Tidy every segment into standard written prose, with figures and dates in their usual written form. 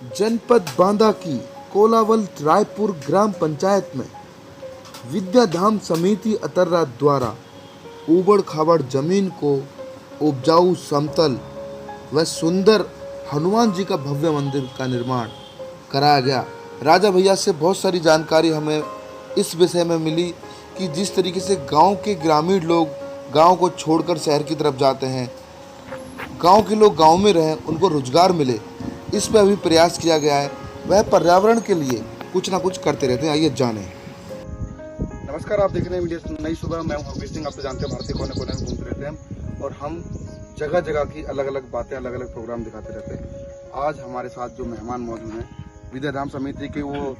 जनपद बांदा की कोलावल रायपुर ग्राम पंचायत में विद्याधाम समिति अतर्रा द्वारा ऊबड़ खाबड़ जमीन को उपजाऊ समतल व सुंदर हनुमान जी का भव्य मंदिर का निर्माण कराया गया। राजा भैया से बहुत सारी जानकारी हमें इस विषय में मिली कि जिस तरीके से गांव के ग्रामीण लोग गांव को छोड़कर शहर की तरफ जाते हैं, गांव के लोग गांव में रहें, उनको रोजगार मिले, इस पर अभी प्रयास किया गया है। वह पर्यावरण के लिए कुछ ना कुछ करते रहते हैं। आइए जानें। नमस्कार, आप देख रहे हैं मीडिया नई सुबह। मैं हूं हरप्रीत सिंह। आप तो जानते हैं भारतीय कोने कोने में घूमते रहते हैं और हम जगह जगह की अलग अलग बातें, अलग अलग प्रोग्राम दिखाते रहते हैं। आज हमारे साथ जो मेहमान मौजूद हैं, विद्याधाम समिति के वो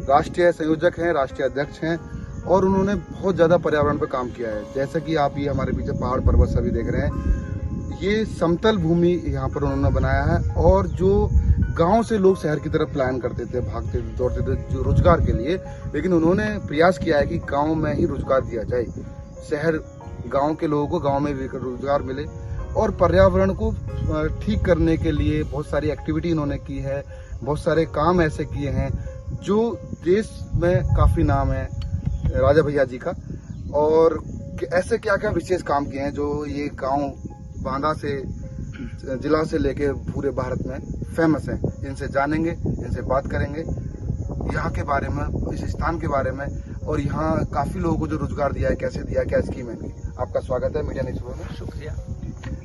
राष्ट्रीय संयोजक हैं, राष्ट्रीय अध्यक्ष हैं और उन्होंने बहुत ज़्यादा पर्यावरण पर काम किया है। जैसे कि आप ये हमारे पीछे पहाड़ पर्वत सभी देख रहे हैं, ये समतल भूमि यहाँ पर उन्होंने बनाया है। और जो गांव से लोग शहर की तरफ प्लान करते थे, भागते थे, दौड़ते थे जो रोजगार के लिए, लेकिन उन्होंने प्रयास किया है कि गांव में ही रोजगार दिया जाए। शहर गांव के लोगों को गांव में भी रोजगार मिले और पर्यावरण को ठीक करने के लिए बहुत सारी एक्टिविटी इन्होंने की है। बहुत सारे काम ऐसे किए हैं जो देश में काफ़ी नाम है राजा भैया जी का। और ऐसे क्या क्या विशेष काम किए हैं जो ये गाँव बांदा से जिला से लेके पूरे भारत में फेमस हैं। इनसे जानेंगे, इनसे बात करेंगे यहाँ के बारे में, इस स्थान के बारे में और यहाँ काफ़ी लोगों को जो रोजगार दिया है, कैसे दिया है, क्या स्कीम है इनकी। आपका स्वागत है मीडिया न्यूज़ में। शुक्रिया।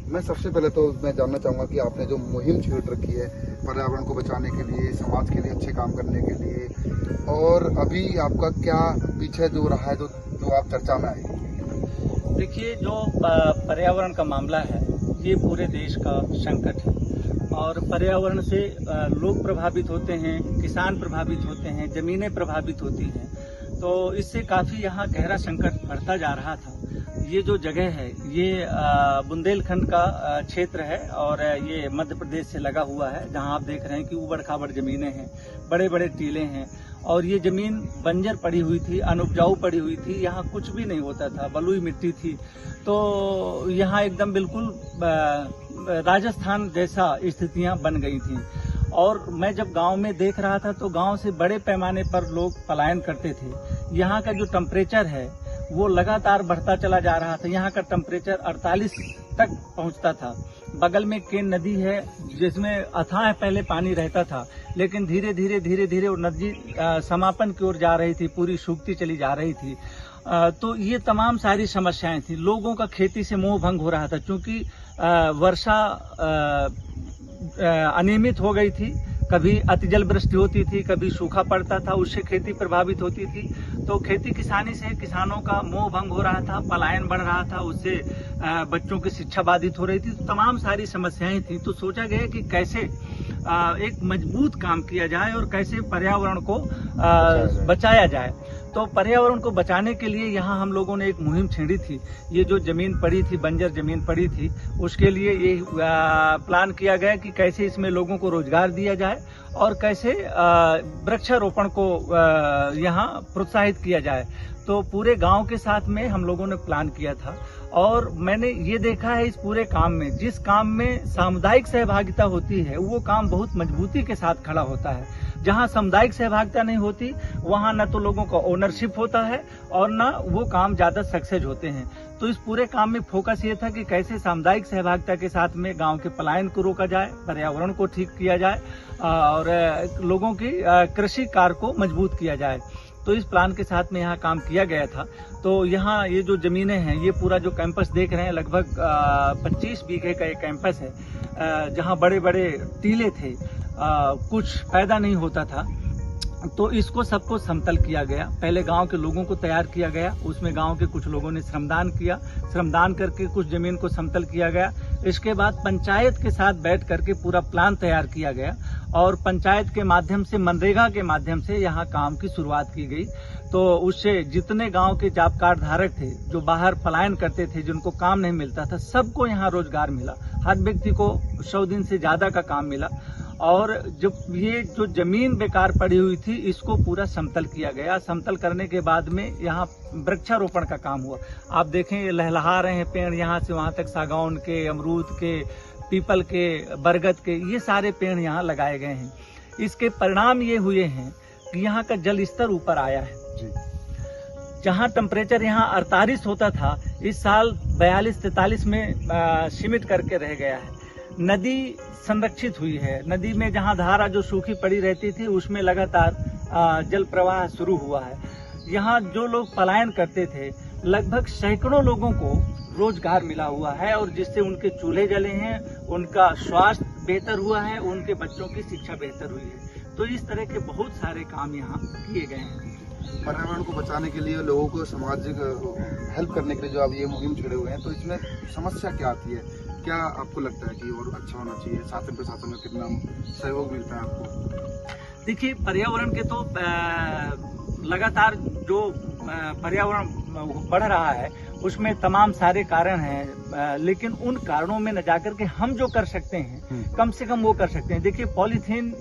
मैं सबसे पहले तो मैं जानना चाहूँगा कि आपने जो मुहिम छेड़ रखी है पर्यावरण को बचाने के लिए, समाज के लिए अच्छे काम करने के लिए, और अभी आपका क्या पीछे जो रहा है जो आप चर्चा में आए। देखिए, जो पर्यावरण का मामला है ये पूरे देश का संकट है और पर्यावरण से लोग प्रभावित होते हैं, किसान प्रभावित होते हैं, जमीनें प्रभावित होती हैं। तो इससे काफ़ी यहाँ गहरा संकट बढ़ता जा रहा था। ये जो जगह है ये बुंदेलखंड का क्षेत्र है और ये मध्य प्रदेश से लगा हुआ है, जहाँ आप देख रहे हैं कि ऊबड़ खाबड़ जमीनें हैं, बड़े बड़े टीले हैं और ये जमीन बंजर पड़ी हुई थी, अनउपजाऊ पड़ी हुई थी। यहाँ कुछ भी नहीं होता था, बलुई मिट्टी थी। तो यहाँ एकदम बिल्कुल राजस्थान जैसा स्थितियाँ बन गई थी। और मैं जब गांव में देख रहा था तो गांव से बड़े पैमाने पर लोग पलायन करते थे। यहाँ का जो टेम्परेचर है वो लगातार बढ़ता चला जा रहा था। यहाँ का टेम्परेचर 48 तक पहुँचता था। बगल में केन नदी है जिसमें अथाह पहले पानी रहता था, लेकिन धीरे धीरे वो नदी समापन की ओर जा रही थी, पूरी सूखती चली जा रही थी। तो ये तमाम सारी समस्याएं थी। लोगों का खेती से मोह भंग हो रहा था क्योंकि वर्षा अनियमित हो गई थी। कभी अतिजल वृष्टि होती थी, कभी सूखा पड़ता था, उससे खेती प्रभावित होती थी। तो खेती किसानी से किसानों का मोह भंग हो रहा था, पलायन बढ़ रहा था, उससे बच्चों की शिक्षा बाधित हो रही थी। तो तमाम सारी समस्याएं थी। तो सोचा गया कि कैसे एक मजबूत काम किया जाए और कैसे पर्यावरण को बचाया जाए। तो पर्यावरण को बचाने के लिए यहाँ हम लोगों ने एक मुहिम छेड़ी थी। ये जो जमीन पड़ी थी, बंजर जमीन पड़ी थी, उसके लिए ये प्लान किया गया कि कैसे इसमें लोगों को रोजगार दिया जाए और कैसे वृक्षारोपण को यहाँ प्रोत्साहित किया जाए। तो पूरे गांव के साथ में हम लोगों ने प्लान किया था और मैंने ये देखा है इस पूरे काम में, जिस काम में सामुदायिक सहभागिता होती है वो काम बहुत मजबूती के साथ खड़ा होता है। जहाँ सामुदायिक सहभागिता नहीं होती वहाँ न तो लोगों का ओनरशिप होता है और न वो काम ज्यादा सक्सेस होते हैं। तो इस पूरे काम में फोकस ये था कि कैसे सामुदायिक सहभागिता के साथ में गांव के पलायन को रोका जाए, पर्यावरण को ठीक किया जाए और लोगों की कृषि कार्य को मजबूत किया जाए। तो इस प्लान के साथ में यहाँ काम किया गया था। तो यहाँ ये जो जमीनें हैं, ये पूरा जो कैंपस देख रहे हैं, लगभग 25 बीघे का एक कैंपस है जहाँ बड़े बड़े टीले थे, कुछ पैदा नहीं होता था। तो इसको सबको समतल किया गया। पहले गांव के लोगों को तैयार किया गया, उसमें गांव के कुछ लोगों ने श्रमदान किया, श्रमदान करके कुछ जमीन को समतल किया गया। इसके बाद पंचायत के साथ बैठ करके पूरा प्लान तैयार किया गया और पंचायत के माध्यम से, मनरेगा के माध्यम से यहाँ काम की शुरुआत की गई। तो उससे जितने गांव के जॉब कार्ड धारक थे, जो बाहर पलायन करते थे, जिनको काम नहीं मिलता था, सबको यहाँ रोजगार मिला। हर व्यक्ति को 100 दिन से ज्यादा का काम मिला और जब ये जो जमीन बेकार पड़ी हुई थी इसको पूरा समतल किया गया। समतल करने के बाद में यहाँ वृक्षारोपण का काम हुआ। आप देखें ये लहलहा रहे हैं पेड़, यहाँ से वहाँ तक सागौन के, अमरूद के, पीपल के, बरगद के, ये सारे पेड़ यहाँ लगाए गए हैं। इसके परिणाम ये हुए हैं कि यहाँ का जल स्तर ऊपर आया है। जी। जहाँ टेम्परेचर यहाँ 48 होता था, इस साल 42-43 में सीमित करके रह गया है। नदी संरक्षित हुई है। नदी में जहाँ धारा जो सूखी पड़ी रहती थी उसमें लगातार जल प्रवाह शुरू हुआ है। यहाँ जो लोग पलायन करते थे, लगभग सैकड़ों लोगों को रोजगार मिला हुआ है और जिससे उनके चूल्हे जले हैं, उनका स्वास्थ्य बेहतर हुआ है, उनके बच्चों की शिक्षा बेहतर हुई है। तो इस तरह के बहुत सारे काम यहाँ किए गए हैं। पर्यावरण को बचाने के लिए, लोगों को सामाजिक हेल्प करने के लिए जो आप ये मुहिम छेड़े हुए हैं, तो इसमें समस्या क्या आती है? क्या आपको लगता है कि और अच्छा होना चाहिए? शासन प्रशासन का कितना सहयोग मिलता है आपको? देखिए, पर्यावरण के तो लगातार जो पर्यावरण बढ़ रहा है उसमें तमाम सारे कारण हैं, लेकिन उन कारणों में न जाकर के हम जो कर सकते हैं कम से कम वो कर सकते हैं। देखिए, पॉलीथीन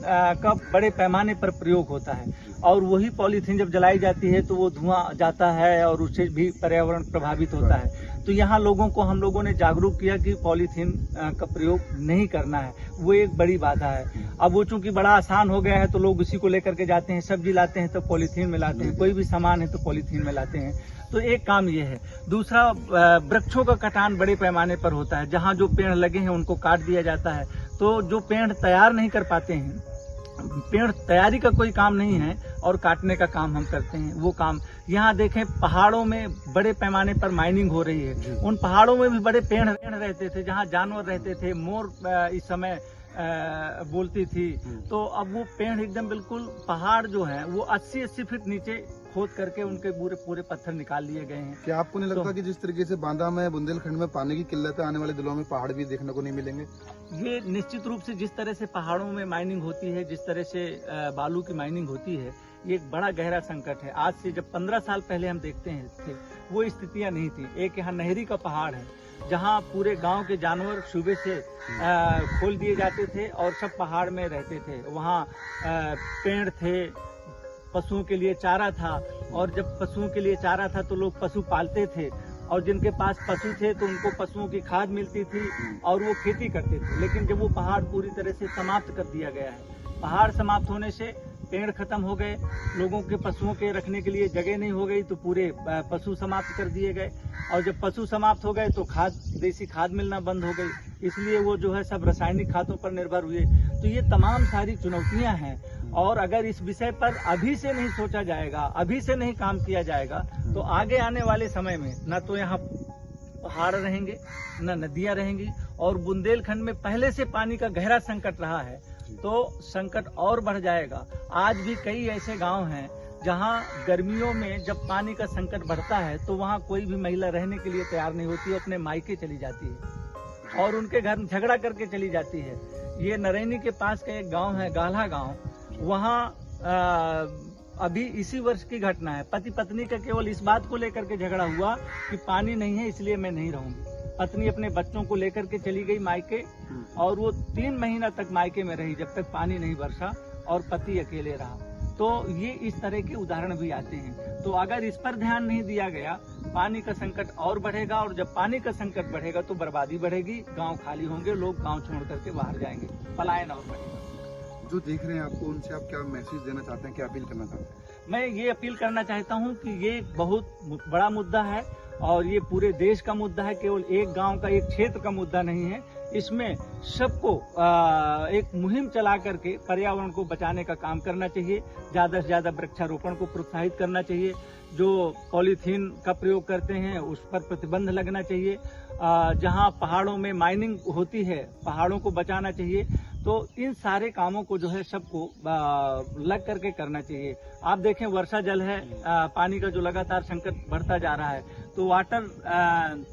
का बड़े पैमाने पर प्रयोग होता है और वही पॉलीथीन जब जलाई जाती है तो वो धुआं जाता है और उससे भी पर्यावरण प्रभावित होता है। तो यहाँ लोगों को हम लोगों ने जागरूक किया कि पॉलीथीन का प्रयोग नहीं करना है, वो एक बड़ी बाधा है। अब वो चूंकि बड़ा आसान हो गया है तो लोग उसी को लेकर के जाते हैं। सब्जी लाते हैं तो पॉलीथीन में लाते हैं, कोई भी सामान है तो पॉलीथीन में लाते हैं। तो एक काम ये है। दूसरा, वृक्षों का कटान बड़े पैमाने पर होता है। जहाँ जो पेड़ लगे हैं उनको काट दिया जाता है। तो जो पेड़ तैयार नहीं कर पाते हैं, पेड़ तैयारी का कोई काम नहीं है और काटने का काम हम करते हैं, वो काम। यहाँ देखें, पहाड़ों में बड़े पैमाने पर माइनिंग हो रही है। उन पहाड़ों में भी बड़े पेड़ रहते थे जहाँ जानवर रहते थे, मोर इस समय बोलती थी। तो अब वो पेड़ एकदम बिल्कुल, पहाड़ जो है वो 80-80 फीट नीचे खोद करके उनके पूरे पत्थर निकाल लिए गए हैं। क्या आपको नहीं लगता कि जिस तरीके से बांदा में, बुंदेलखंड में पानी की किल्लत है, आने वाले दिनों में पहाड़ भी देखने को नहीं मिलेंगे? ये निश्चित रूप से जिस तरह से पहाड़ों में माइनिंग होती है, जिस तरह से बालू की माइनिंग होती है, ये एक बड़ा गहरा संकट है। आज से जब 15 साल पहले हम देखते हैं थे, वो स्थितियां नहीं थी। एक यहाँ नहरी का पहाड़ है जहाँ पूरे गांव के जानवर सुबह से खोल दिए जाते थे और सब पहाड़ में रहते थे। वहाँ पेड़ थे, पशुओं के लिए चारा था, और जब पशुओं के लिए चारा था तो लोग पशु पालते थे और जिनके पास पशु थे तो उनको पशुओं की खाद मिलती थी और वो खेती करते थे। लेकिन जब वो पहाड़ पूरी तरह से समाप्त कर दिया गया है, पहाड़ समाप्त होने से पेड़ खत्म हो गए, लोगों के पशुओं के रखने के लिए जगह नहीं हो गई तो पूरे पशु समाप्त कर दिए गए, और जब पशु समाप्त हो गए तो खाद, देसी खाद मिलना बंद हो गई, इसलिए वो जो है सब रासायनिक खादों पर निर्भर हुए। तो ये तमाम सारी चुनौतियां हैं और अगर इस विषय पर अभी से नहीं सोचा जाएगा, अभी से नहीं काम किया जाएगा तो आगे आने वाले समय में न तो यहाँ पहाड़ रहेंगे, न नदियां रहेंगी, और बुंदेलखंड में पहले से पानी का गहरा संकट रहा है तो संकट और बढ़ जाएगा। आज भी कई ऐसे गांव हैं जहां गर्मियों में जब पानी का संकट बढ़ता है तो वहां कोई भी महिला रहने के लिए तैयार नहीं होती, अपने मायके चली जाती है और उनके घर में झगड़ा करके चली जाती है। ये नरैनी के पास का एक गांव है, गाल्हा गांव, वहाँ अभी इसी वर्ष की घटना है। पति पत्नी का केवल इस बात को लेकर के झगड़ा हुआ कि पानी नहीं है इसलिए मैं नहीं रहूंगी। पत्नी अपने बच्चों को लेकर के चली गई मायके और वो 3 महीना तक मायके में रही जब तक पानी नहीं बरसा और पति अकेले रहा। तो ये इस तरह के उदाहरण भी आते हैं। तो अगर इस पर ध्यान नहीं दिया गया, पानी का संकट और बढ़ेगा, और जब पानी का संकट बढ़ेगा तो बर्बादी बढ़ेगी, गांव खाली होंगे, लोग गांव छोड़ करके बाहर जाएंगे, पलायन और बढ़ेगा। जो देख रहे हैं आपको, उनसे आप क्या मैसेज देना चाहते हैं, क्या अपील करना चाहते हैं? मैं ये अपील करना चाहता हूँ कि ये बहुत बड़ा मुद्दा है और ये पूरे देश का मुद्दा है, केवल एक गांव का, एक क्षेत्र का मुद्दा नहीं है। इसमें सबको एक मुहिम चला करके पर्यावरण को बचाने का काम करना चाहिए। ज्यादा से ज्यादा वृक्षारोपण को प्रोत्साहित करना चाहिए। जो पॉलीथीन का प्रयोग करते हैं उस पर प्रतिबंध लगना चाहिए। जहां पहाड़ों में माइनिंग होती है, पहाड़ों को बचाना चाहिए। तो इन सारे कामों को जो है सबको लग करके करना चाहिए। आप देखें, वर्षा जल है, पानी का जो लगातार संकट बढ़ता जा रहा है, तो वाटर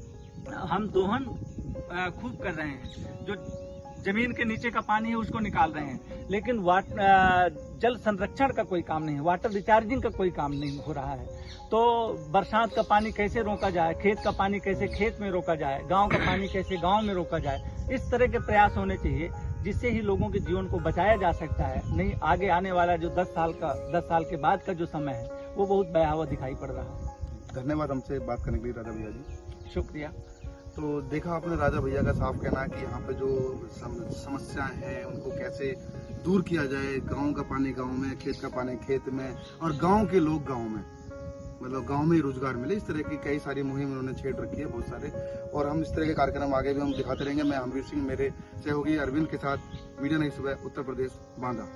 हम दोहन खूब कर रहे हैं। जो जमीन के नीचे का पानी है उसको निकाल रहे हैं, लेकिन जल संरक्षण का कोई काम नहीं है, वाटर रिचार्जिंग का कोई काम नहीं हो रहा है। तो बरसात का पानी कैसे रोका जाए, खेत का पानी कैसे खेत में रोका जाए, गांव का पानी कैसे गांव में रोका जाए, इस तरह के प्रयास होने चाहिए जिससे ही लोगों के जीवन को बचाया जा सकता है। नहीं आगे आने वाला जो 10 साल के बाद का जो समय है वो बहुत भयावह दिखाई पड़ रहा है। धन्यवाद हमसे बात करने के लिए राजा भैया जी। शुक्रिया। तो देखा आपने राजा भैया का साफ कहना है कि यहाँ पे जो समस्याएं हैं उनको कैसे दूर किया जाए। गांव का पानी गांव में, खेत का पानी खेत में, और गांव के लोग गांव में, मतलब गांव में ही रोजगार मिले। इस तरह की कई सारी मुहिम उन्होंने छेड़ रखी है बहुत सारे, और हम इस तरह के कार्यक्रम आगे भी हम दिखाते रहेंगे। मैं हरवीर सिंह, मेरे सहयोगी अरविंद के साथ, मीडिया नई सुबह, उत्तर प्रदेश, बांदा।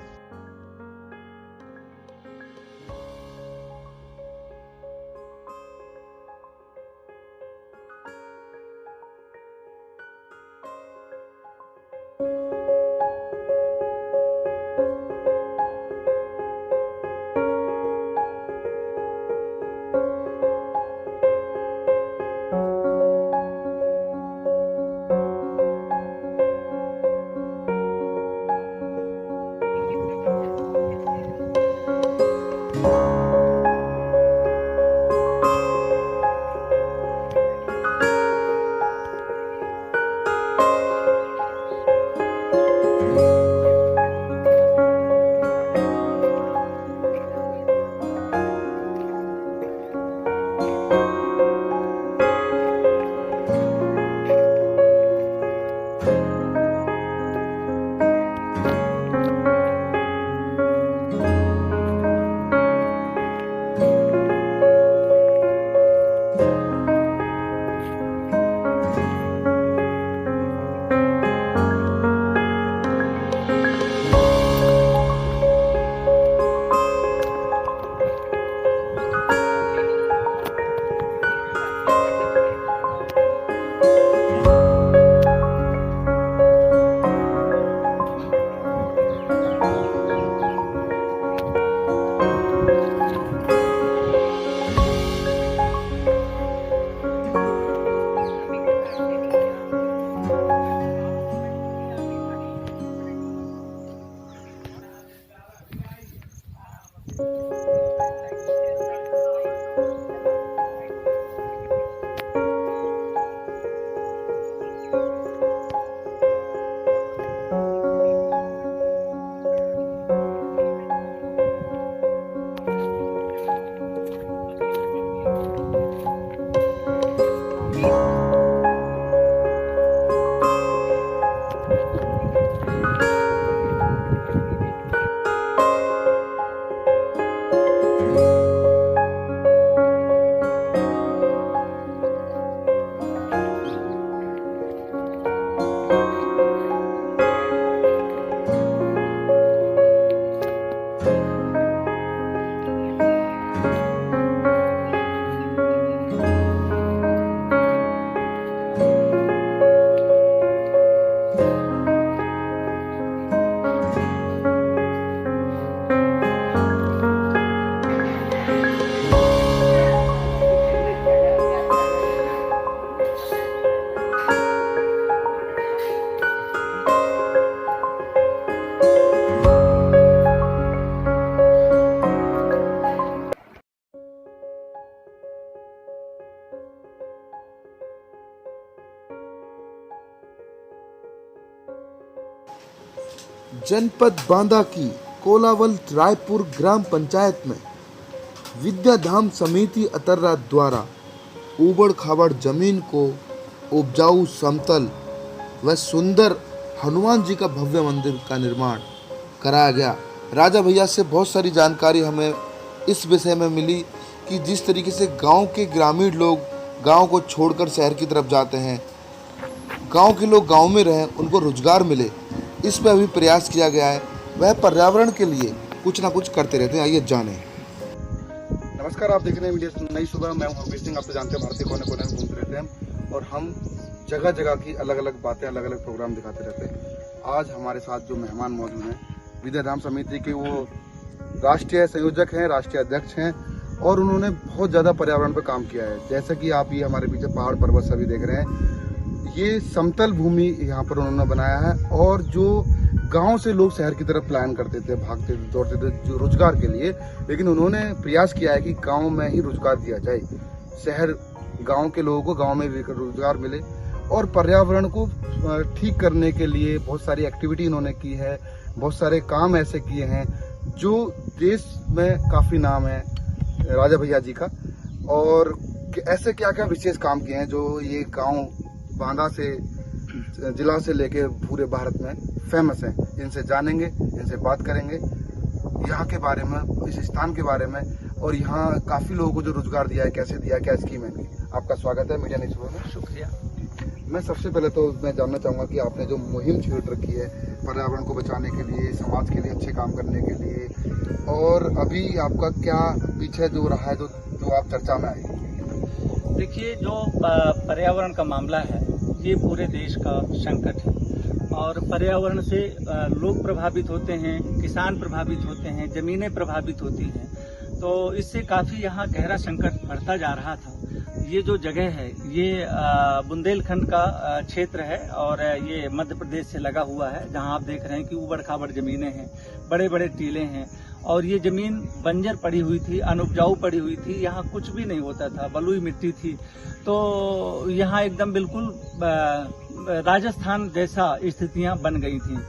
जनपद बांदा की कोलावल रायपुर ग्राम पंचायत में विद्याधाम समिति अतर्रा द्वारा ऊबड़ खाबड़ जमीन को उपजाऊ, समतल व सुंदर हनुमान जी का भव्य मंदिर का निर्माण कराया गया। राजा भैया से बहुत सारी जानकारी हमें इस विषय में मिली कि जिस तरीके से गांव के ग्रामीण लोग गांव को छोड़कर शहर की तरफ जाते हैं, गांव के लोग गांव में रहें, उनको रोजगार मिले, इस पर अभी प्रयास किया गया है। वह पर्यावरण के लिए कुछ ना कुछ करते रहते हैं। आइए जाने। नमस्कार, आप देख रहे हैं मीडिया नई सुबह। मैं हूं हरवीर सिंह। आप तो जानते हैं भारतीय कोने कोने में घूमते रहते हैं, और हम जगह जगह की अलग अलग बातें, अलग अलग प्रोग्राम दिखाते रहते हैं। आज हमारे साथ जो मेहमान मौजूद हैं, विद्याधाम समिति के वो राष्ट्रीय संयोजक हैं, राष्ट्रीय अध्यक्ष हैं, और उन्होंने बहुत ज़्यादा पर्यावरण पर काम किया है। जैसे कि आप ये हमारे पीछे पहाड़ पर्वत सभी देख रहे हैं, ये समतल भूमि यहाँ पर उन्होंने बनाया है। और जो गांव से लोग शहर की तरफ प्लान करते थे, भागते थे, दौड़ते थे जो रोजगार के लिए, लेकिन उन्होंने प्रयास किया है कि गांव में ही रोजगार दिया जाए। शहर गांव के लोगों को गांव में भी रोजगार मिले, और पर्यावरण को ठीक करने के लिए बहुत सारी एक्टिविटी इन्होंने की है। बहुत सारे काम ऐसे किए हैं जो देश में काफ़ी नाम है राजा भैया जी का। और ऐसे क्या क्या विशेष काम किए हैं जो ये गांव बांदा से जिला से लेके पूरे भारत में फेमस हैं, इनसे जानेंगे, इनसे बात करेंगे यहाँ के बारे में, इस स्थान के बारे में, और यहाँ काफ़ी लोगों को जो रोजगार दिया है, कैसे दिया है, क्या स्कीम है इनकी। आपका स्वागत है मीडिया नई सुबह में। शुक्रिया। मैं सबसे पहले तो मैं जानना चाहूँगा कि आपने जो मुहिम छेड़ रखी है पर्यावरण को बचाने के लिए, समाज के लिए अच्छे काम करने के लिए, और अभी आपका क्या पीछे जो रहा है जो आप चर्चा में आए। देखिए, जो पर्यावरण का मामला है ये पूरे देश का संकट है, और पर्यावरण से लोग प्रभावित होते हैं, किसान प्रभावित होते हैं, जमीनें प्रभावित होती हैं। तो इससे काफ़ी यहाँ गहरा संकट बढ़ता जा रहा था। ये जो जगह है ये बुंदेलखंड का क्षेत्र है, और ये मध्य प्रदेश से लगा हुआ है, जहाँ आप देख रहे हैं कि ऊबड़ खाबड़ जमीनें हैं, बड़े बड़े टीले हैं, और ये जमीन बंजर पड़ी हुई थी, अनउपजाऊ पड़ी हुई थी, यहाँ कुछ भी नहीं होता था, बलुई मिट्टी थी। तो यहाँ एकदम बिल्कुल राजस्थान जैसा स्थितियां बन गई थी।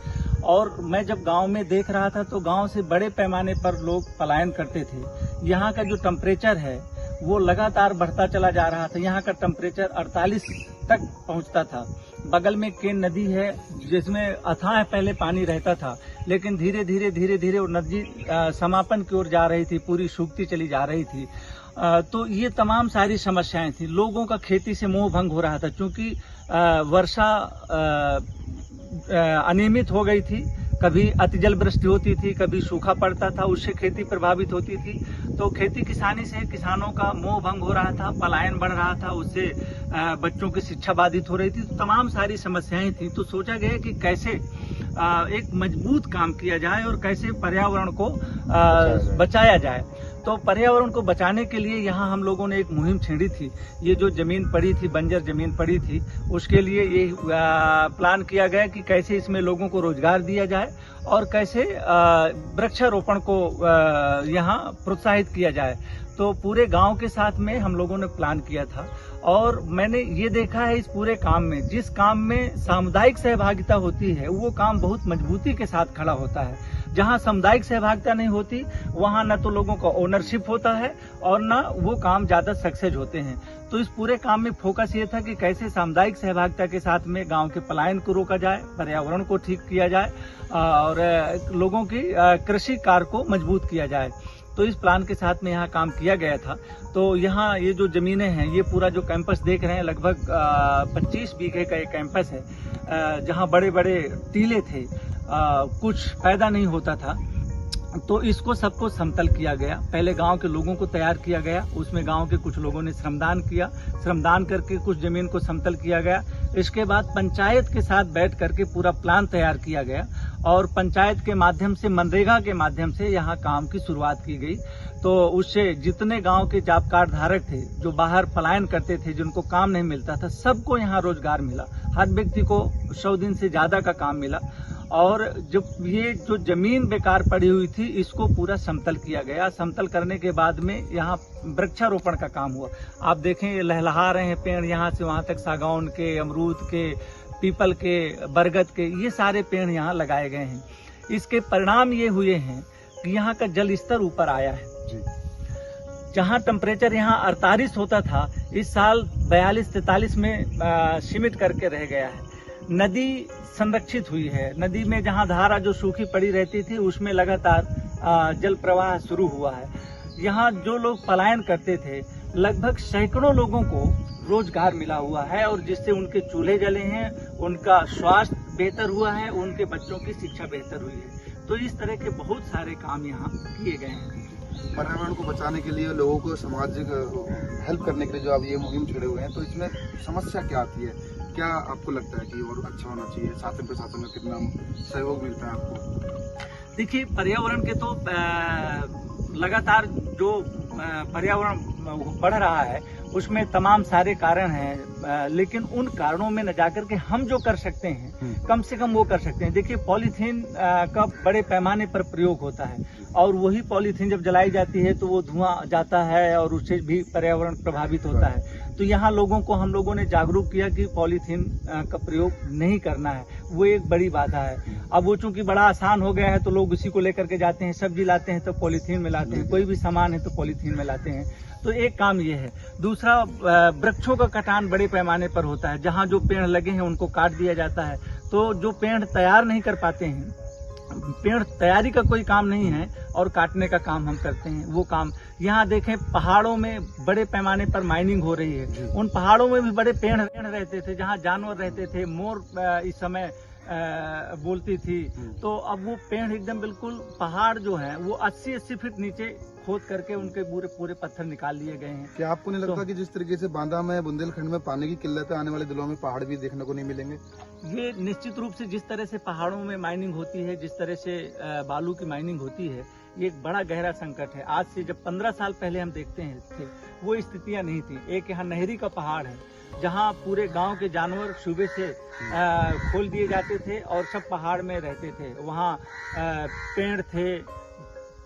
और मैं जब गांव में देख रहा था तो गांव से बड़े पैमाने पर लोग पलायन करते थे। यहाँ का जो टेम्परेचर है वो लगातार बढ़ता चला जा रहा था। यहाँ का टेम्परेचर 48 तक पहुँचता था। बगल में केन नदी है जिसमें अथाह पहले पानी रहता था, लेकिन धीरे धीरे वो नदी समापन की ओर जा रही थी, पूरी सूखती चली जा रही थी। तो ये तमाम सारी समस्याएं थी। लोगों का खेती से मोह भंग हो रहा था, क्योंकि वर्षा अनियमित हो गई थी। कभी अतिजल वृष्टि होती थी, कभी सूखा पड़ता था, उससे खेती प्रभावित होती थी। तो खेती किसानी से किसानों का मोह भंग हो रहा था, पलायन बढ़ रहा था, उससे बच्चों की शिक्षा बाधित हो रही थी। तो तमाम सारी समस्याएं थी। तो सोचा गया कि कैसे एक मजबूत काम किया जाए और कैसे पर्यावरण को बचाया जाए। तो पर्यावरण को बचाने के लिए यहाँ हम लोगों ने एक मुहिम छेड़ी थी। ये जो जमीन पड़ी थी, बंजर जमीन पड़ी थी, उसके लिए ये प्लान किया गया कि कैसे इसमें लोगों को रोजगार दिया जाए और कैसे वृक्षारोपण को यहाँ प्रोत्साहित किया जाए। तो पूरे गांव के साथ में हम लोगों ने प्लान किया था, और मैंने ये देखा है इस पूरे काम में, जिस काम में सामुदायिक सहभागिता होती है वो काम बहुत मजबूती के साथ खड़ा होता है। जहाँ सामुदायिक सहभागिता नहीं होती वहाँ न तो लोगों का ओनरशिप होता है और न वो काम ज्यादा सक्सेस होते हैं। तो इस पूरे काम में फोकस ये था कि कैसे सामुदायिक सहभागिता के साथ में गांव के पलायन को रोका जाए, पर्यावरण को ठीक किया जाए और लोगों की कृषि कार्य को मजबूत किया जाए। तो इस प्लान के साथ में यहाँ काम किया गया था। तो यहाँ ये जो जमीनें हैं, ये पूरा जो कैंपस देख रहे हैं, लगभग 25 बीघे का एक कैंपस है, जहाँ बड़े बड़े टीले थे, कुछ पैदा नहीं होता था। तो इसको सबको समतल किया गया। पहले गांव के लोगों को तैयार किया गया, उसमें गांव के कुछ लोगों ने श्रमदान किया, श्रमदान करके कुछ जमीन को समतल किया गया। इसके बाद पंचायत के साथ बैठ करके पूरा प्लान तैयार किया गया, और पंचायत के माध्यम से, मनरेगा के माध्यम से यहाँ काम की शुरुआत की गई। तो उससे जितने गांव के जॉब कार्ड धारक थे, जो बाहर पलायन करते थे, जिनको काम नहीं मिलता था, सबको यहाँ रोजगार मिला। हर व्यक्ति को 100 दिन से ज्यादा का काम मिला। और जब ये जो जमीन बेकार पड़ी हुई थी, इसको पूरा समतल किया गया। समतल करने के बाद में यहाँ वृक्षारोपण का काम हुआ। आप देखें, ये लहलहा रहे हैं पेड़, यहाँ से वहाँ तक सागौन के, अमरूद के, पीपल के, बरगद के, ये सारे पेड़ यहाँ लगाए गए हैं। इसके परिणाम ये हुए हैं कि यहाँ का जल स्तर ऊपर आया है। जहाँ टेम्परेचर यहाँ 48 होता था, इस साल 42-43 में सीमित करके रह गया है। नदी संरक्षित हुई है। नदी में जहाँ धारा जो सूखी पड़ी रहती थी, उसमें लगातार जल प्रवाह शुरू हुआ है। यहाँ जो लोग पलायन करते थे, लगभग सैकड़ों लोगों को रोजगार मिला हुआ है, और जिससे उनके चूल्हे जले हैं, उनका स्वास्थ्य बेहतर हुआ है, उनके बच्चों की शिक्षा बेहतर हुई है। तो इस तरह के बहुत सारे काम यहाँ किए गए हैं। पर्यावरण को बचाने के लिए, लोगों को सामाजिक हेल्प करने के लिए जो आप ये मुहिम छेड़े हुए हैं, तो इसमें समस्या क्या आती है? क्या आपको लगता है कि और अच्छा होना चाहिए? शासन प्रशासन में कितना सहयोग मिलता है आपको? देखिए, पर्यावरण के तो लगातार जो पर्यावरण बढ़ रहा है, उसमें तमाम सारे कारण हैं, लेकिन उन कारणों में न जाकर के हम जो कर सकते हैं, कम से कम वो कर सकते हैं। देखिए, पॉलीथीन का बड़े पैमाने पर प्रयोग होता है, और वही पॉलीथीन जब जलाई जाती है तो वो धुआं जाता है, और उससे भी पर्यावरण प्रभावित होता है। तो यहाँ लोगों को हम लोगों ने जागरूक किया कि पॉलीथीन का प्रयोग नहीं करना है, वो एक बड़ी बाधा है। अब वो चूंकि बड़ा आसान हो गया है, तो लोग उसी को लेकर के जाते हैं। सब्जी लाते हैं तो पॉलीथीन में लाते हैं, कोई भी सामान है तो पॉलीथीन में लाते हैं। तो एक काम ये है। दूसरा, वृक्षों का कटान बड़े पैमाने पर होता है। जहाँ जो पेड़ लगे हैं उनको काट दिया जाता है। तो जो पेड़ तैयार नहीं कर पाते हैं, पेड़ तैयारी का कोई काम नहीं है और काटने का काम हम करते हैं, वो काम। यहाँ देखें, पहाड़ों में बड़े पैमाने पर माइनिंग हो रही है। उन पहाड़ों में भी बड़े पेड़ रहते थे, जहाँ जानवर रहते थे, मोर इस समय बोलती थी। तो अब वो पेड़ एकदम बिल्कुल, पहाड़ जो है वो 80-80 फीट नीचे खोद करके उनके पूरे पूरे पत्थर निकाल लिए गए हैं। क्या आपको नहीं लगता कि जिस तरीके से बांदा में, बुंदेलखंड में पानी की किल्लत है, आने वाले दिनों में पहाड़ भी देखने को नहीं मिलेंगे? ये निश्चित रूप से जिस तरह से पहाड़ों में माइनिंग होती है, जिस तरह से बालू की माइनिंग होती है, ये एक बड़ा गहरा संकट है। आज से जब 15 साल पहले हम देखते हैं थे, वो स्थितियां नहीं थी। एक यहाँ नहरी का पहाड़ है, जहाँ पूरे गांव के जानवर सुबह से खोल दिए जाते थे और सब पहाड़ में रहते थे। वहाँ पेड़ थे,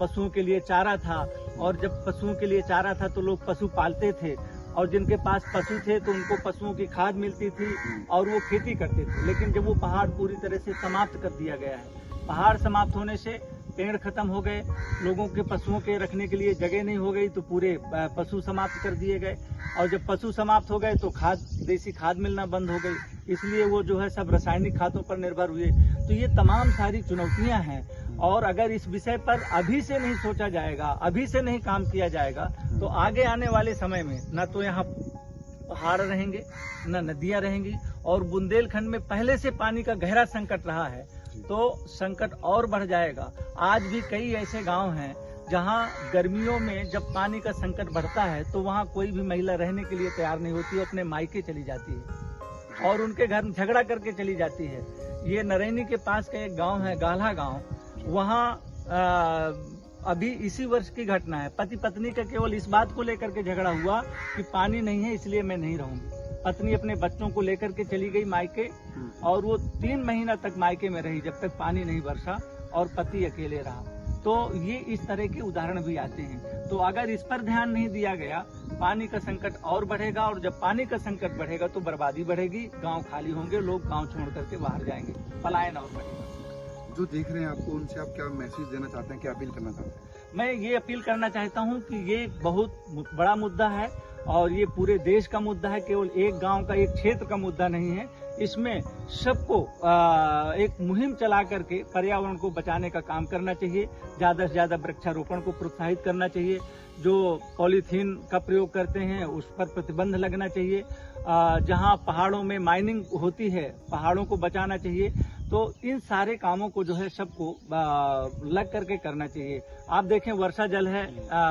पशुओं के लिए चारा था, और जब पशुओं के लिए चारा था तो लोग पशु पालते थे, और जिनके पास पशु थे तो उनको पशुओं की खाद मिलती थी और वो खेती करते थे। लेकिन जब वो पहाड़ पूरी तरह से समाप्त कर दिया गया है, पहाड़ समाप्त होने से पेड़ खत्म हो गए, लोगों के पशुओं के रखने के लिए जगह नहीं हो गई, तो पूरे पशु समाप्त कर दिए गए, और जब पशु समाप्त हो गए तो खाद, देसी खाद मिलना बंद हो गई, इसलिए वो जो है सब रासायनिक खादों पर निर्भर हुए। तो ये तमाम सारी चुनौतियां हैं, और अगर इस विषय पर अभी से नहीं सोचा जाएगा, अभी से नहीं काम किया जाएगा, तो आगे आने वाले समय में न तो यहाँ पहाड़ रहेंगे, न नदियां रहेंगी, और बुंदेलखंड में पहले से पानी का गहरा संकट रहा है, तो संकट और बढ़ जाएगा। आज भी कई ऐसे गांव हैं जहां गर्मियों में जब पानी का संकट बढ़ता है तो वहां कोई भी महिला रहने के लिए तैयार नहीं होती, अपने मायके चली जाती है और उनके घर में झगड़ा करके चली जाती है। ये नरैनी के पास का एक गांव है, गाल्हा गांव, वहाँ अभी इसी वर्ष की घटना है। पति पत्नी का केवल इस बात को लेकर के झगड़ा हुआ कि पानी नहीं है इसलिए मैं नहीं रहूंगी। पत्नी अपने बच्चों को लेकर के चली गई मायके, और वो 3 महीना तक मायके में रही जब तक पानी नहीं बरसा, और पति अकेले रहा। तो ये इस तरह के उदाहरण भी आते हैं। तो अगर इस पर ध्यान नहीं दिया गया, पानी का संकट और बढ़ेगा, और जब पानी का संकट बढ़ेगा तो बर्बादी बढ़ेगी, गांव खाली होंगे, लोग गांव छोड़ करके बाहर जाएंगे, पलायन और बढ़ेगा। जो देख रहे हैं आपको, उनसे आप क्या मैसेज देना चाहते हैं, क्या अपील करना चाहते हैं? मैं ये अपील करना चाहता हूँ कि ये बहुत बड़ा मुद्दा है, और ये पूरे देश का मुद्दा है, केवल एक गांव का, एक क्षेत्र का मुद्दा नहीं है। इसमें सबको एक मुहिम चला करके पर्यावरण को बचाने का काम करना चाहिए। ज्यादा से ज्यादा वृक्षारोपण को प्रोत्साहित करना चाहिए। जो पॉलीथीन का प्रयोग करते हैं उस पर प्रतिबंध लगना चाहिए। जहां पहाड़ों में माइनिंग होती है, पहाड़ों को बचाना चाहिए। तो इन सारे कामों को जो है सबको लग करके करना चाहिए। आप देखें, वर्षा जल है,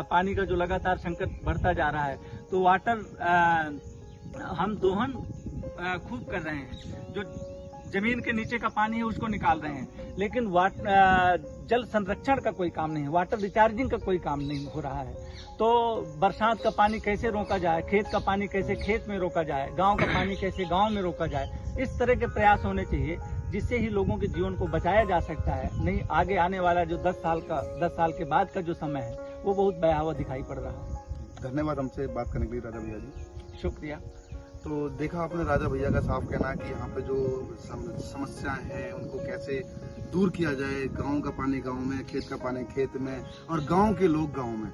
पानी का जो लगातार संकट बढ़ता जा रहा है, तो वाटर हम दोहन खूब कर रहे हैं। जो जमीन के नीचे का पानी है उसको निकाल रहे हैं, लेकिन जल संरक्षण का कोई काम नहीं है, वाटर रिचार्जिंग का कोई काम नहीं हो रहा है। तो बरसात का पानी कैसे रोका जाए, खेत का पानी कैसे खेत में रोका जाए, गांव का पानी कैसे गांव में रोका जाए, इस तरह के प्रयास होने चाहिए, जिससे ही लोगों के जीवन को बचाया जा सकता है। नहीं आगे आने वाला जो 10 साल के बाद का जो समय है वो बहुत भयावह दिखाई पड़ रहा है। धन्यवाद हमसे बात करने के लिए राजा भैया जी। शुक्रिया। तो देखा आपने राजा भैया का साफ कहना है कि यहाँ पे जो समस्याएं हैं उनको कैसे दूर किया जाए। गांव का पानी गांव में, खेत का पानी खेत में, और गांव के लोग गांव में,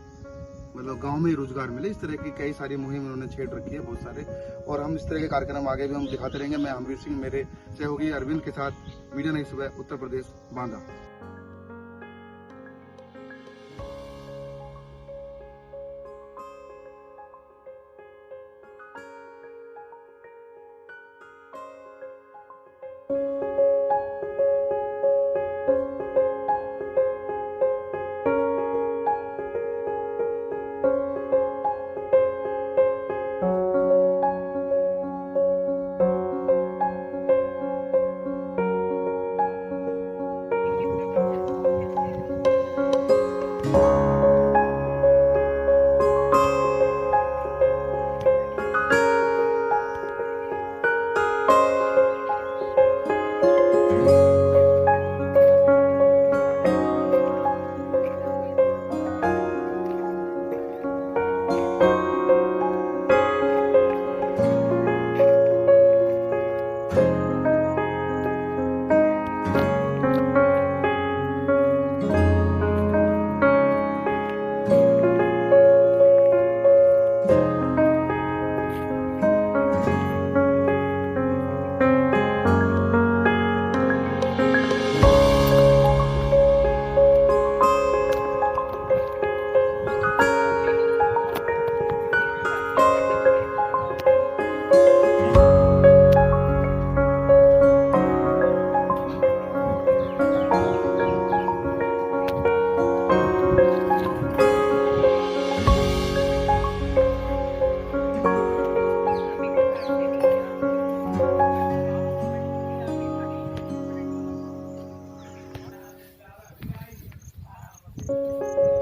मतलब गांव में ही रोजगार मिले। इस तरह की कई सारी मुहिम उन्होंने छेड़ रखी है बहुत सारे, और हम इस तरह के कार्यक्रम आगे भी हम दिखाते रहेंगे। मैं हरवीर सिंह, मेरे सहयोगी अरविंद के साथ, मीडिया नई सुबह, उत्तर प्रदेश, बांदा। हैं।